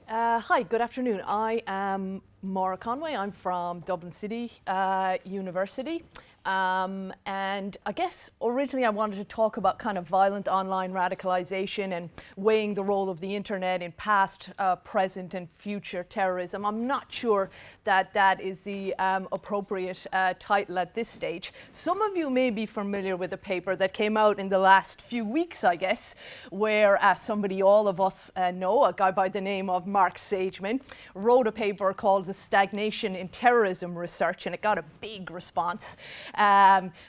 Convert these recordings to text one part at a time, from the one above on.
Hi, good afternoon. I am Maura Conway. I'm from Dublin City University. And I guess originally I wanted to talk about kind of violent online radicalization and weighing the role of the internet in past, present and future terrorism. I'm not sure that that is the appropriate title at this stage. Some of you may be familiar with a paper that came out in the last few weeks, I guess, where somebody all of us know, a guy by the name of Mark Sageman, wrote a paper called The Stagnation in Terrorism Research, and it got a big response.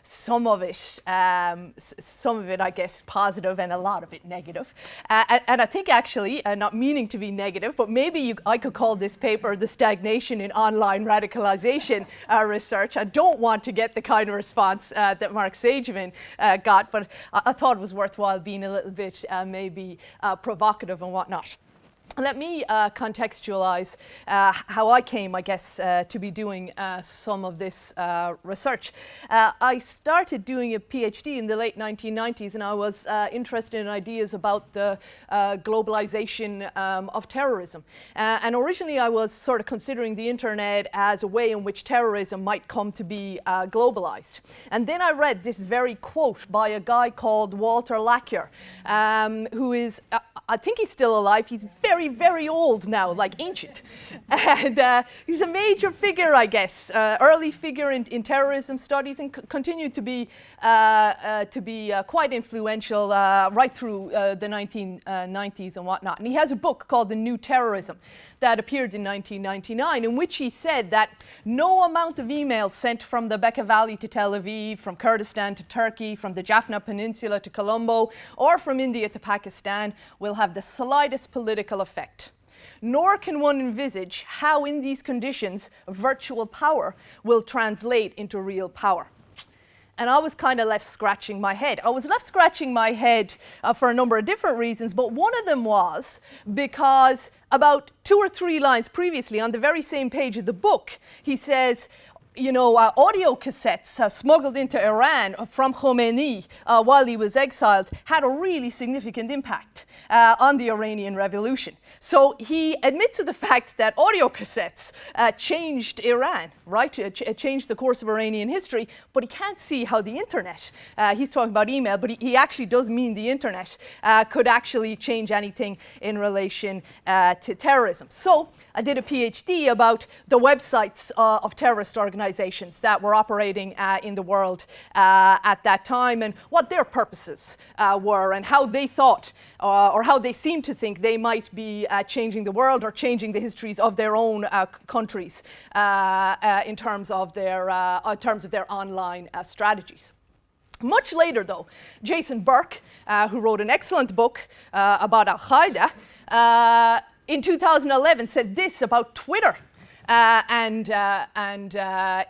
Some of it, I guess, positive, and a lot of it negative. And I think actually, not meaning to be negative, but maybe I could call this paper The Stagnation in Online Radicalization Research. I don't want to get the kind of response that Mark Sageman got, but I thought it was worthwhile being a little bit maybe provocative and whatnot. Let me contextualize how I came, I guess, to be doing some of this research. I started doing a PhD in the late 1990s, and I was interested in ideas about the globalization of terrorism. And originally I was sort of considering the internet as a way in which terrorism might come to be globalized. And then I read this very quote by a guy called Walter Laqueur, who is, I think he's still alive. He's very, very old now, like ancient. And he's a major figure, I guess, early figure in terrorism studies, and continued to be quite influential right through the 1990s and whatnot. And he has a book called The New Terrorism that appeared in 1999, in which he said that no amount of emails sent from the Bekaa Valley to Tel Aviv, from Kurdistan to Turkey, from the Jaffna Peninsula to Colombo, or from India to Pakistan will have the slightest political effect. Nor can one envisage how in these conditions virtual power will translate into real power. And I was kind of left scratching my head. I was left scratching my head for a number of different reasons, but one of them was because about 2 or 3 lines previously on the very same page of the book, he says, you know, audio cassettes smuggled into Iran from Khomeini while he was exiled had a really significant impact on the Iranian Revolution. So he admits to the fact that audio cassettes changed Iran, right? Changed the course of Iranian history, but he can't see how the internet, he's talking about email, but he actually does mean the internet, could actually change anything in relation to terrorism. So I did a PhD about the websites of terrorist organizations that were operating in the world at that time, and what their purposes were, and how they thought or how they seemed to think they might be changing the world or changing the histories of their own countries in terms of their online strategies. Much later, though, Jason Burke, who wrote an excellent book about Al-Qaeda, in 2011 said this about Twitter and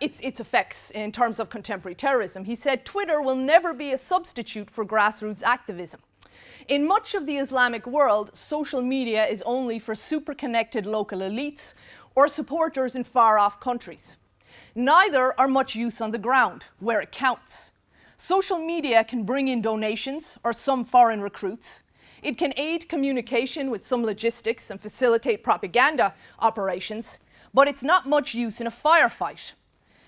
its effects in terms of contemporary terrorism. He said, "Twitter will never be a substitute for grassroots activism. In much of the Islamic world, social media is only for super-connected local elites or supporters in far-off countries. Neither are much use on the ground, where it counts. Social media can bring in donations or some foreign recruits. It can aid communication with some logistics and facilitate propaganda operations, but it's not much use in a firefight.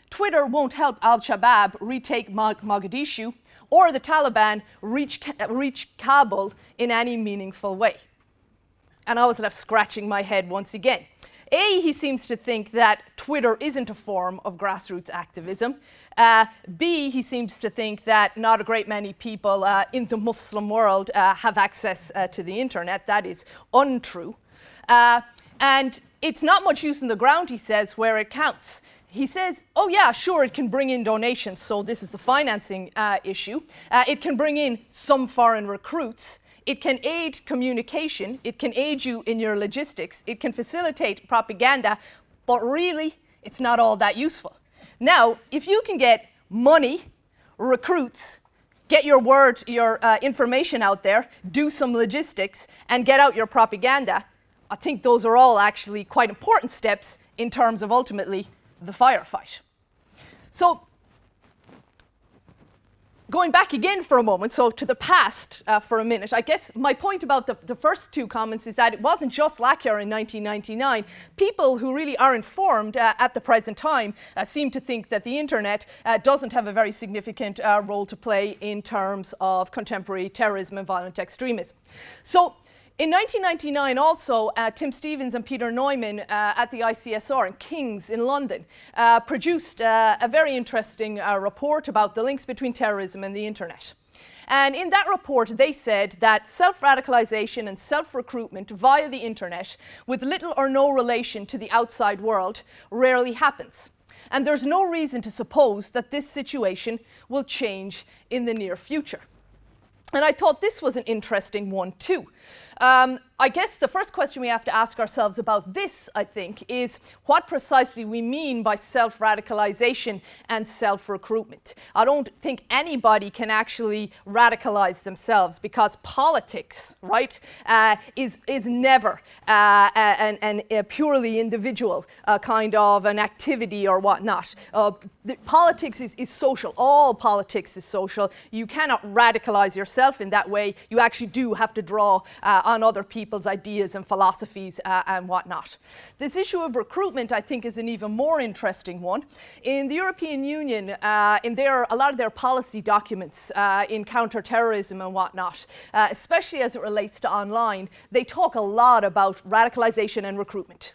Twitter won't help Al-Shabaab retake Mogadishu or the Taliban reach Kabul in any meaningful way." And I was left scratching my head once again. A, he seems to think that Twitter isn't a form of grassroots activism. B, he seems to think that not a great many people in the Muslim world have access to the internet. That is untrue. And it's not much use on the ground, he says, where it counts. He says, oh yeah, sure, it can bring in donations, so this is the financing issue. It can bring in some foreign recruits. It can aid communication. It can aid you in your logistics. It can facilitate propaganda, but really, it's not all that useful. Now, if you can get money, recruits, get your information out there, do some logistics, and get out your propaganda, I think those are all actually quite important steps in terms of ultimately the firefight. So going back again for a moment, so to the past for a minute, I guess my point about the first two comments is that it wasn't just Lachyar in 1999. People who really are informed at the present time seem to think that the internet doesn't have a very significant role to play in terms of contemporary terrorism and violent extremism. So in 1999 also, Tim Stevens and Peter Neumann at the ICSR in King's in London produced a very interesting report about the links between terrorism and the internet. And in that report, they said that self-radicalization and self-recruitment via the internet with little or no relation to the outside world rarely happens. And there's no reason to suppose that this situation will change in the near future. And I thought this was an interesting one too. I guess the first question we have to ask ourselves about this, I think, is what precisely we mean by self-radicalization and self-recruitment. I don't think anybody can actually radicalize themselves because politics, right, is never a purely individual kind of an activity or whatnot. Politics is social. All politics is social. You cannot radicalize yourself in that way. You actually do have to draw on other people's ideas and philosophies and whatnot. This issue of recruitment, I think, is an even more interesting one. In the European Union, in a lot of their policy documents in counter-terrorism and whatnot, especially as it relates to online, they talk a lot about radicalization and recruitment.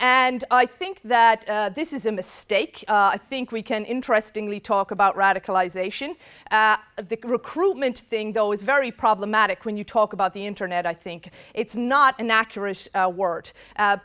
And I think that this is a mistake. I think we can interestingly talk about radicalization. The recruitment thing, though, is very problematic when you talk about the internet, I think. It's not an accurate word.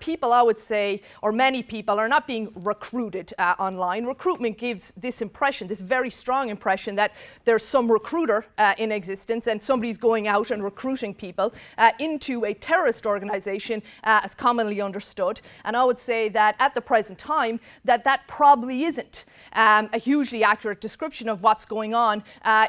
People, I would say, or many people, are not being recruited online. Recruitment gives this impression, this very strong impression, that there's some recruiter in existence and somebody's going out and recruiting people into a terrorist organization as commonly understood. And I would say that at the present time that probably isn't a hugely accurate description of what's going on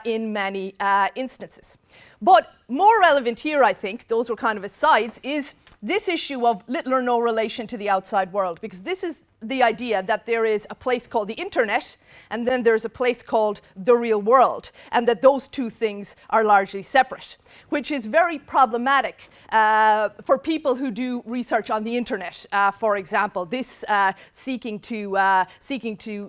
in many instances. But more relevant here, I think, those were kind of asides, is this issue of little or no relation to the outside world, because this is the idea that there is a place called the internet and then there's a place called the real world, and that those two things are largely separate, which is very problematic for people who do research on the internet. For example, this seeking to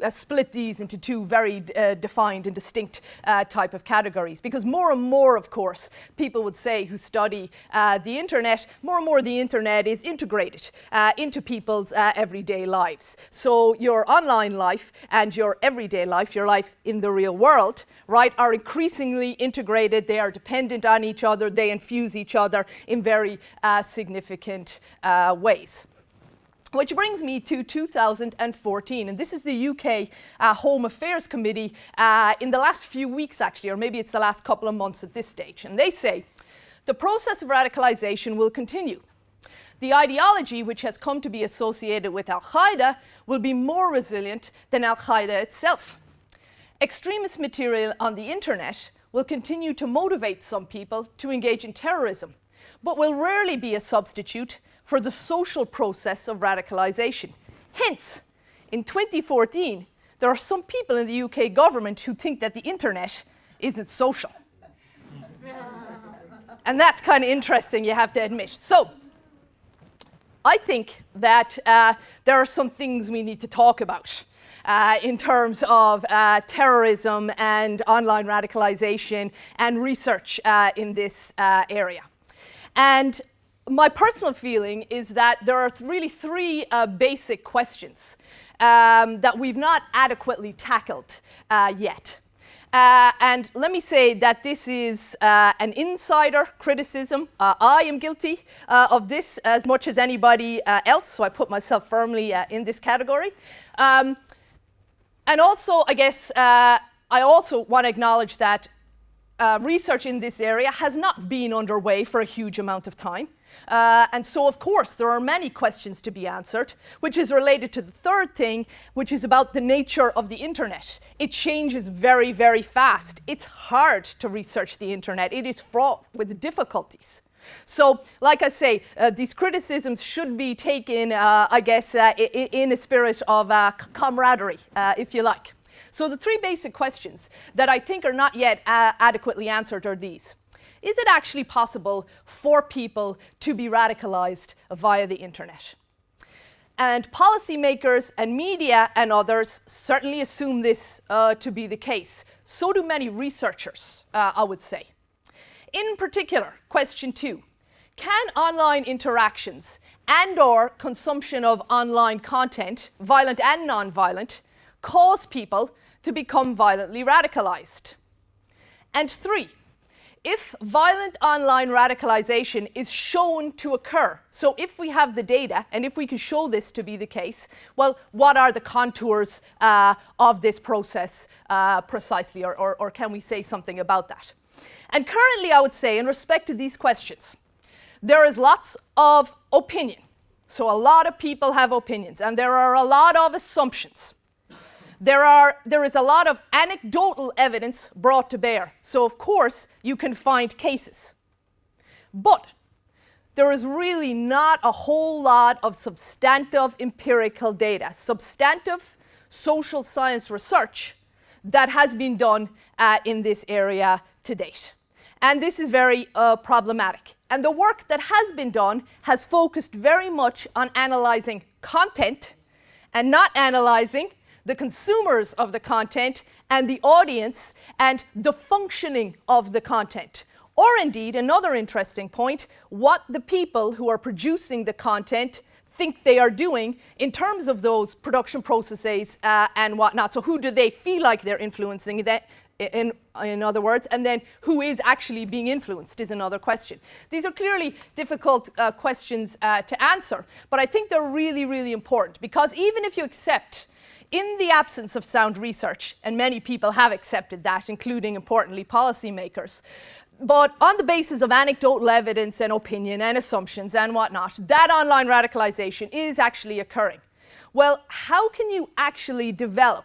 split these into two very defined and distinct type of categories, because more and more, of course, people would say who study the internet, more and more the internet is integrated into people's everyday lives. So your online life and your everyday life, your life in the real world, right, are increasingly integrated. They are dependent on each other. They infuse each other in very significant ways. Which brings me to 2014, and this is the UK Home Affairs Committee in the last few weeks, actually, or maybe it's the last couple of months at this stage. And they say, the process of radicalization will continue. The ideology which has come to be associated with Al-Qaeda will be more resilient than Al-Qaeda itself. Extremist material on the internet will continue to motivate some people to engage in terrorism, but will rarely be a substitute for the social process of radicalization. Hence, in 2014, there are some people in the UK government who think that the internet isn't social. And that's kind of interesting, you have to admit. So, I think that there are some things we need to talk about in terms of terrorism and online radicalization and research in this area. And my personal feeling is that there are really three basic questions that we've not adequately tackled yet. And let me say that this is an insider criticism. I am guilty of this as much as anybody else, so I put myself firmly in this category. And also, I guess, I also want to acknowledge that research in this area has not been underway for a huge amount of time. And so, of course, there are many questions to be answered, which is related to the third thing, which is about the nature of the internet. It changes very, very fast. It's hard to research the internet. It is fraught with difficulties. So, like I say, these criticisms should be taken, I guess, in a spirit of camaraderie, if you like. So the three basic questions that I think are not yet adequately answered are these. Is it actually possible for people to be radicalized via the internet? And policymakers and media and others certainly assume this to be the case. So do many researchers, I would say. In particular, question 2, can online interactions and/or consumption of online content, violent and non-violent, cause people to become violently radicalized? And 3, if violent online radicalization is shown to occur, so if we have the data and if we can show this to be the case, well, what are the contours of this process precisely, or can we say something about that? And currently, I would say, in respect to these questions, there is lots of opinion. So a lot of people have opinions, and there are a lot of assumptions. There is a lot of anecdotal evidence brought to bear. So, of course, you can find cases. But there is really not a whole lot of substantive empirical data, substantive social science research that has been done in this area to date. And this is very problematic. And the work that has been done has focused very much on analyzing content and not analyzing the consumers of the content and the audience and the functioning of the content. Or indeed, another interesting point, what the people who are producing the content think they are doing in terms of those production processes and whatnot. So who do they feel like they're influencing that? In other words, and then who is actually being influenced is another question. These are clearly difficult questions to answer, but I think they're really, really important, because even if you accept, in the absence of sound research, and many people have accepted that, including, importantly, policymakers, but on the basis of anecdotal evidence and opinion and assumptions and whatnot, that online radicalization is actually occurring. Well, how can you actually develop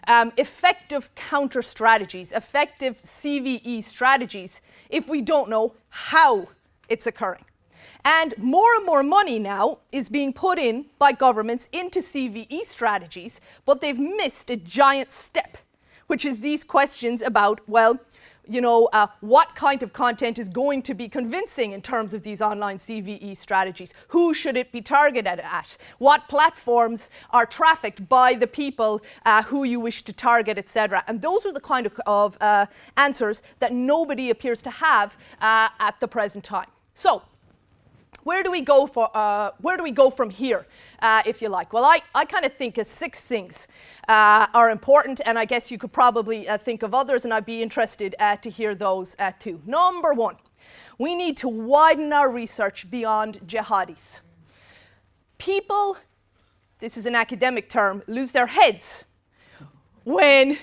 effective counter strategies, effective CVE strategies, if we don't know how it's occurring? And more money now is being put in by governments into CVE strategies, but they've missed a giant step, which is these questions about, well, you know, what kind of content is going to be convincing in terms of these online CVE strategies? Who should it be targeted at? What platforms are trafficked by the people who you wish to target, etc.? And those are the kind of answers that nobody appears to have at the present time. So, where do we go from here, if you like? Well, I kind of think 6 things are important, and I guess you could probably think of others, and I'd be interested to hear those too. Number 1, we need to widen our research beyond jihadis. People, this is an academic term, lose their heads when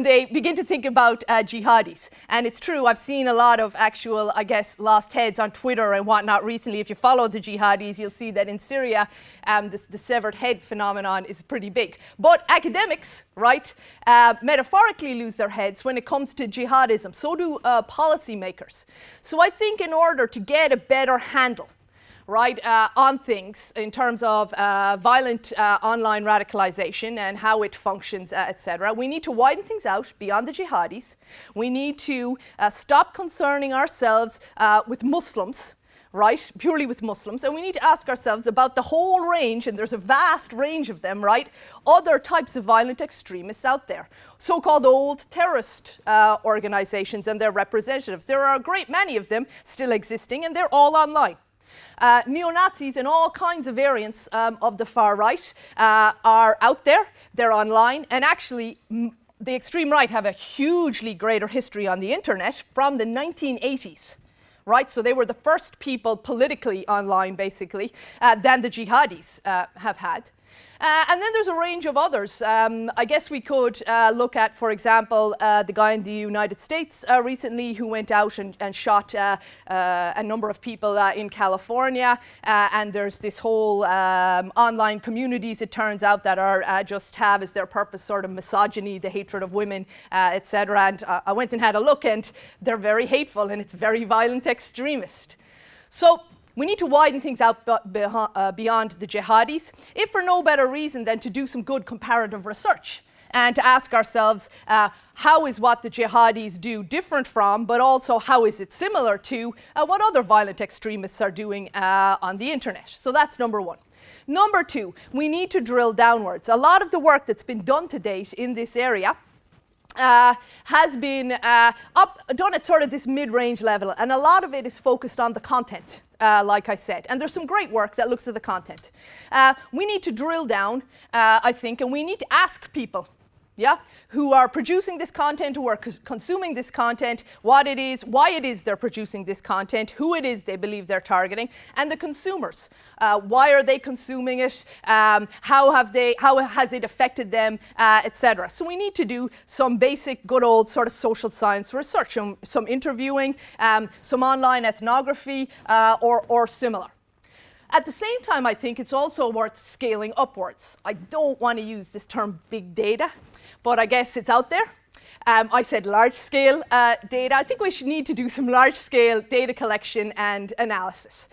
they begin to think about jihadis. And it's true, I've seen a lot of actual, I guess, lost heads on Twitter and whatnot recently. If you follow the jihadis, you'll see that in Syria, the severed head phenomenon is pretty big. But academics, right, metaphorically lose their heads when it comes to jihadism. So do policymakers. So I think in order to get a better handle, right, on things in terms of violent online radicalization and how it functions, etc. We need to widen things out beyond the jihadis. We need to stop concerning ourselves with Muslims, right, purely with Muslims, and we need to ask ourselves about the whole range, and there's a vast range of them, right, other types of violent extremists out there, so-called old terrorist organizations and their representatives. There are a great many of them still existing, and they're all online. Neo-Nazis and all kinds of variants of the far right are out there, they're online, and actually the extreme right have a hugely greater history on the internet from the 1980s. Right, so they were the first people politically online, basically, than the jihadis have had. And then there's a range of others. I guess we could look at, for example, the guy in the United States recently who went out and shot a number of people in California. And there's this whole online communities, it turns out, that are just have as their purpose sort of misogyny, the hatred of women, etc. And I went and had a look, and they're very hateful, and it's very violent extremist. So We need to widen things out beyond the jihadis, if for no better reason than to do some good comparative research and to ask ourselves how is what the jihadis do different from, but also how is it similar to what other violent extremists are doing on the internet. So that's number one. Number two, we need to drill downwards. A lot of the work that's been done to date in this area has been done at sort of this mid-range level, and a lot of it is focused on the content, like I said. And there's some great work that looks at the content. We need to drill down, I think, and we need to ask people, who are producing this content, who are consuming this content, what it is, why it is they're producing this content, who it is they believe they're targeting, and the consumers. Why are they consuming it? How has it affected them, etc. So we need to do some basic, good old sort of social science research, some interviewing, some online ethnography, or similar. At the same time, I think it's also worth scaling upwards. I don't want to use this term big data, but I guess it's out there. I said large-scale data. I think we should need to do some large-scale data collection and analysis.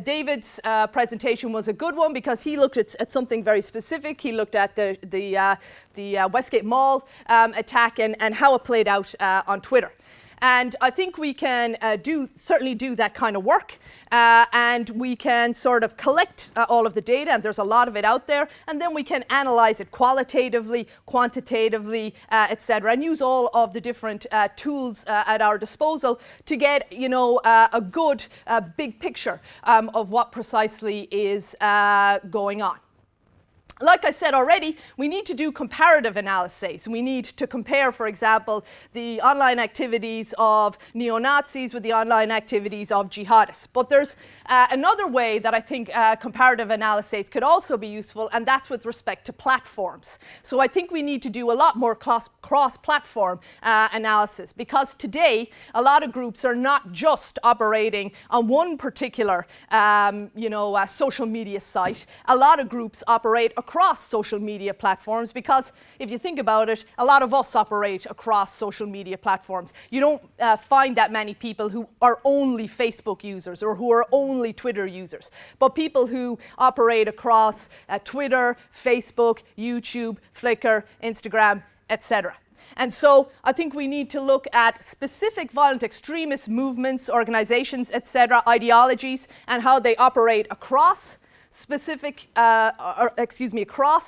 David's presentation was a good one because he looked at something very specific. He looked at the Westgate Mall attack and how it played out on Twitter. And I think we can certainly do that kind of work, and we can sort of collect all of the data, and there's a lot of it out there, and then we can analyze it qualitatively, quantitatively, etc., and use all of the different tools at our disposal to get, a good big picture of what precisely is going on. Like I said already, we need to do comparative analyses. We need to compare, for example, the online activities of neo-Nazis with the online activities of jihadists. But there's another way that I think comparative analyses could also be useful, and that's with respect to platforms. So I think we need to do a lot more cross-platform analysis, because today a lot of groups are not just operating on one particular social media site. A lot of groups operate across social media platforms, because if you think about it, a lot of us operate across social media platforms. You don't find that many people who are only Facebook users or who are only Twitter users, but people who operate across Twitter, Facebook, YouTube, Flickr, Instagram, etc. And so I think we need to look at specific violent extremist movements, organizations, etc., ideologies, and how they operate across across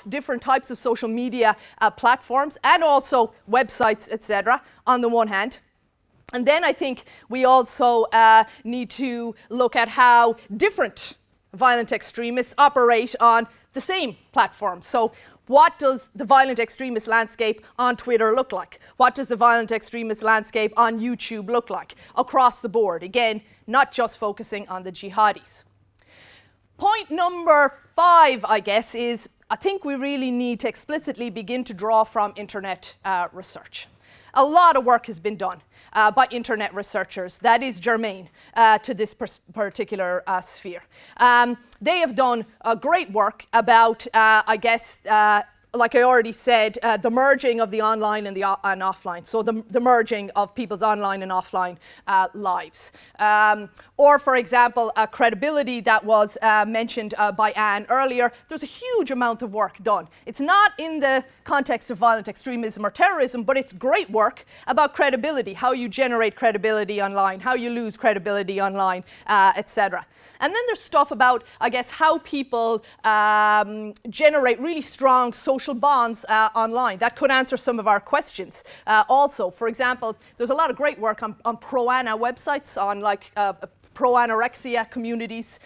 different types of social media platforms, and also websites, etc., on the one hand. And then I think we also need to look at how different violent extremists operate on the same platform. So what does the violent extremist landscape on Twitter look like? What does the violent extremist landscape on YouTube look like across the board? Again, not just focusing on the jihadis. Point number 5, I guess, is I think we really need to explicitly begin to draw from internet research. A lot of work has been done by internet researchers that is germane to this particular sphere. They have done great work about, like I already said, the merging of the online and and offline. So the merging of people's online and offline lives. Or, for example, credibility that was mentioned by Anne earlier. There's a huge amount of work done. It's not in the context of violent extremism or terrorism, but it's great work about credibility, how you generate credibility online, how you lose credibility online, etc. And then there's stuff about, I guess, how people generate really strong social bonds online. That could answer some of our questions. Also, for example, there's a lot of great work on pro-ana websites, on pro-anorexia communities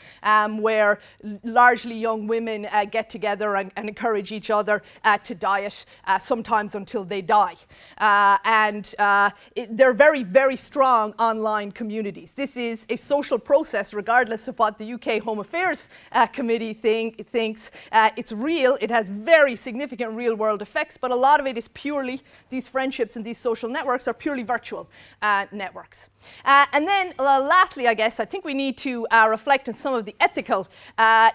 where largely young women get together and encourage each other to diet, sometimes until they die. They're very, very strong online communities. This is a social process, regardless of what the UK Home Affairs Committee thinks. It's real. It has very significant real-world effects, but a lot of it is purely, these friendships and these social networks are purely virtual networks. And then lastly, I guess, I think we need to reflect on some of the ethical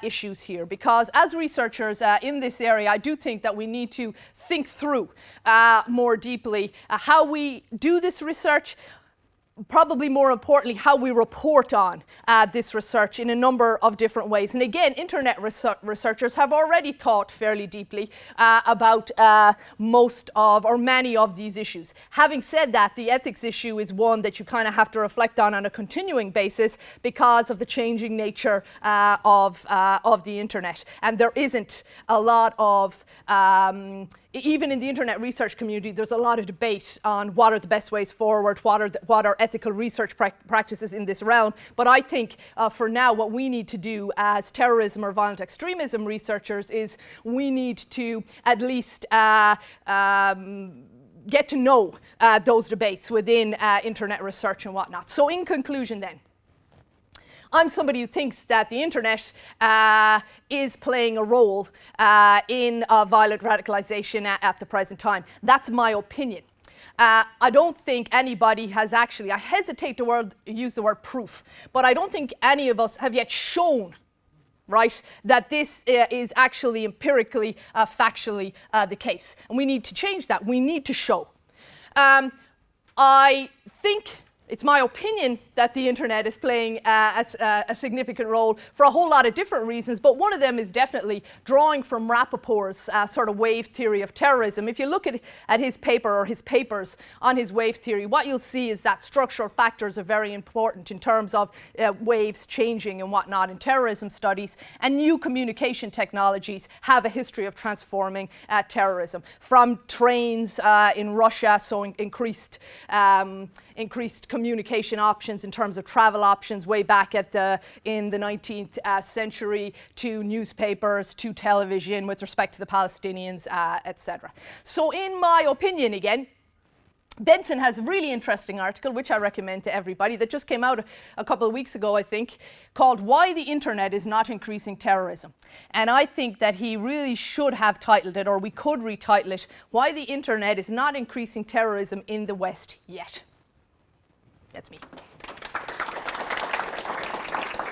issues here, because as researchers in this area, I do think that we need to think through more deeply how we do this research, probably more importantly, how we report on this research in a number of different ways. And again, internet researchers have already thought fairly deeply about most of, or many of these issues. Having said that, the ethics issue is one that you kind of have to reflect on a continuing basis because of the changing nature of the internet. And there isn't a lot of even in the internet research community, there's a lot of debate on what are the best ways forward, what are ethical research practices in this realm. But I think for now, what we need to do as terrorism or violent extremism researchers is we need to at least get to know those debates within internet research and whatnot. So in conclusion then, I'm somebody who thinks that the internet is playing a role in violent radicalization at the present time. That's my opinion. I don't think anybody has actually, I hesitate to use the word proof, but I don't think any of us have yet shown, right, that this is actually empirically, factually the case. And we need to change that. We need to show. I think it's my opinion that the internet is playing a significant role for a whole lot of different reasons, but one of them is definitely drawing from Rappaport's sort of wave theory of terrorism. If you look at his paper or his papers on his wave theory, what you'll see is that structural factors are very important in terms of waves changing and whatnot in terrorism studies, and new communication technologies have a history of transforming terrorism. From trains in Russia, so increased communication options in terms of travel options way back in the 19th century, to newspapers, to television with respect to the Palestinians, etc. So in my opinion, again, Benson has a really interesting article, which I recommend to everybody, that just came out a couple of weeks ago, I think, called "Why the Internet is Not Increasing Terrorism." And I think that he really should have titled it, or we could retitle it, "Why the Internet is Not Increasing Terrorism in the West Yet." That's me.